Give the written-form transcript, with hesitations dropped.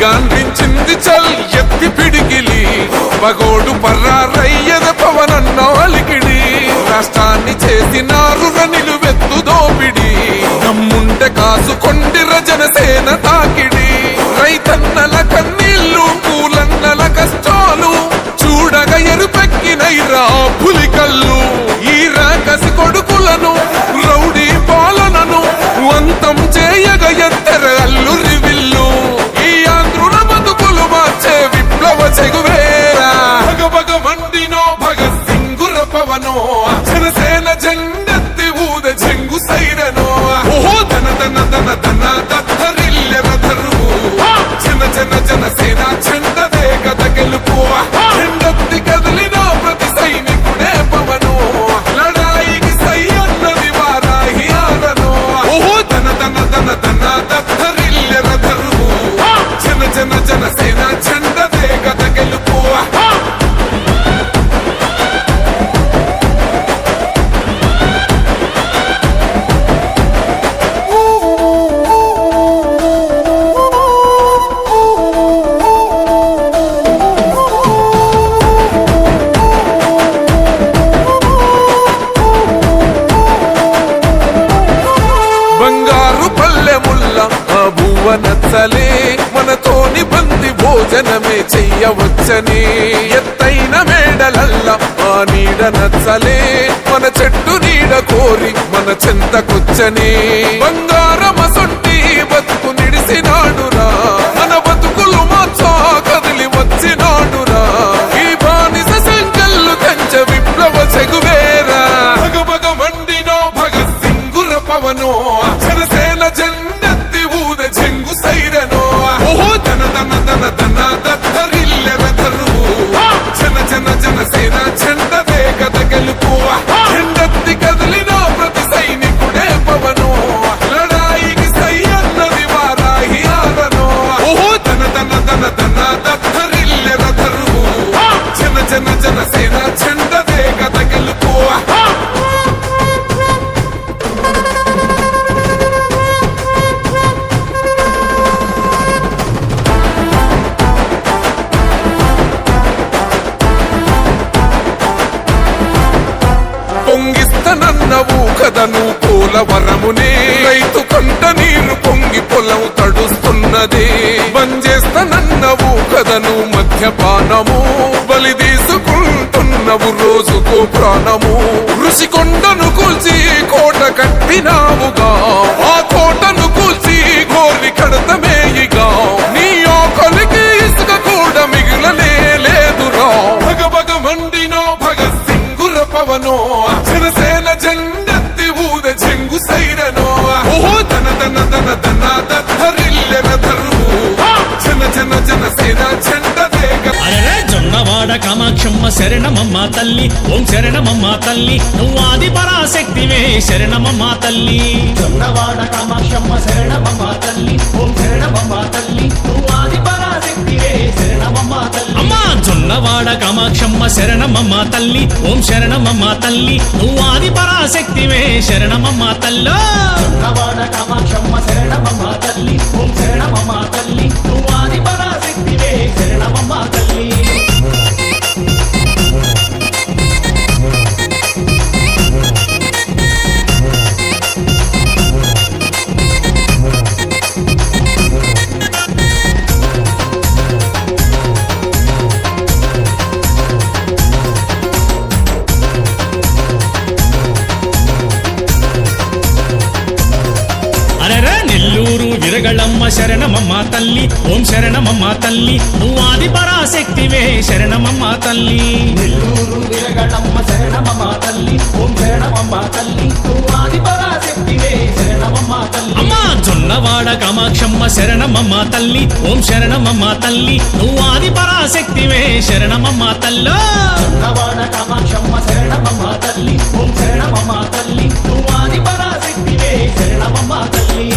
గాంధించింది చల్ ఎత్తి పిడికిలి పగోడు పర్రారయ్యద పవనన్న అలికిడి రాష్ట్రాన్ని చేసినారు నిలువెత్తు దోపిడి నమ్ముంటే కాసుకొండిర జనసేన తాకిడి రైతన్నల కన్నీళ్లు కూలన్నల కష్టాలు చూడగ ఎరుపెక్కినైరా పులికల్లు ఈ రాకసి కొడుకులను రౌడీ పాలనను అంతం చేయగ ఎత్తర అల్లురి విల్లు ఈ ఆంధ్రుల బతుకులు మార్చే విప్లవ చెగువేరా భగభగ మండినో భగత్ సింగుర పవనో జనసేన జెండెత్తి ఊద చెంగు సైరనో ఓహో ధన ధన ధన ధన దత్తరిల్లెర ధరువు జన జన జనసేన చెండదే కథ గెలుపు చెండెత్తి కదిలిన ప్రతి సైనికుడే పవనో లడాయికి సై అన్నది వారాహి ఆరనో ఓహో ధన ధన ధన ధన దత్తరిల్లెర ధరువు జన జన జనసేన చెండదే కథ గెలుపు బంగారు పల్లెముల్ల భూవ నచ్చలే మనతోని బంది భోజనమే చెయ్యవచ్చని ఎత్తైన మేడలల్ల ఆ నీడ నచ్చలే మన చెట్టు నీడ కోరి మన చెంతకొచ్చని బంగారమసొంటి బతుకు నిడిసినాడురా మన బతుకులు మార్చా కదిలి వచ్చినాడురా ఈ బానిస సంకల్లు కంచ విప్లవ చెగువేరా భగభగ మండినో భగత్ సింగుర పవనో జనసేన జెండెత్తి ఊద చెంగు సైరనో ఓహో ధన ధన ధన ధన దత్తరిల్లెర ధరువు జన జన జనసేన చెండదే కథ గెలుపు చెండెత్తి కదిలిన ప్రతి సైనికుడే పవనో లడాయికి సై అన్నది వారాహి ఆరనో ఓహో ధన ధన ధన ధన దత్తరిల్లెర ధరువు జన జన జనసేన చెండదే కథ గెలుపు పొంగిస్తనన్నవు కదను పోలవరమునే రైతు కొంట నీరు పొంగి పొలం తడుస్తున్నది బంజేస్తనన్నవు కదను మద్యపానము బలి తీసుకుంటున్నవు రోజుకు ప్రాణము ఋషికొండను కూల్చి కోట కట్టినావుగా ఆ కోటను కూల్చి గోరి కడతమేయిగా నీ ఆకలికి ఇసుక కూడా మిగిలనే లేదురా భగభగ మండినో భగత్ సింగుర పవనో జనసేన జెండెత్తి ఊద చెంగు సైరనో ఓహో ధన ధన ధన ధన దత్తరిల్లెర ధరువు జన జన జనసేన చెండదే అరే జొన్నవాడ కామాక్షమ్మ శరణమమ్మ తల్లి ఓం శరణమమ్మ తల్లి నువ్వు ఆది పరాశక్తివే శరణమమ్మ తల్లి జొన్నవాడ కామాక్షమ్మ శరణమమ్మ తల్లి ఓం శరణమమ్మ తల్లి నువ్వు ఆది పరాశక్తివే శరణమమ్మ తల్లి అమ్మా జొన్నవాడ కామాక్షమ్మ శరణమమ్మ తల్లి ఓం శరణమమ్మ తల్లి నువ్వు ఆది పరాశక్తివే శరణమమ్మ తల్లో జొన్నవాడ కామాక్షమ్మ శరణమమ్మ తల్లి ఓం శరణమమ్మ తల్లి నువ్వు ఆది పరాశక్తివే శరణమమ్మ తల్లి అరెరే నెల్లూరు విరగళమ్మ శరణమమ్మ తల్లి ఓం శరణమమ్మ తల్లి నువ్వు ఆది పరాశక్తివే శరణమమ్మ తల్లి నెల్లూరు విరగళమ్మ శరణమమ్మ తల్లి ఓం శరణమమ్మ తల్లి నువ్వు ఆది పరాశక్తివే శరణమమ్మ తల్లి అమ్మా జొన్నవాడ కామాక్షమ్మ శరణమమ్మ తల్లి ఓం శరణమమ్మ తల్లి నువ్వు ఆది పరాశక్తివే శరణమమ్మ తల్లో జొన్నవాడ కామాక్షమ్మ శరణమమ్మ తల్లి ఓం శరణమమ్మ తల్లి నువ్వు ఆది పరాశక్తివే శరణమమ్మ తల్లి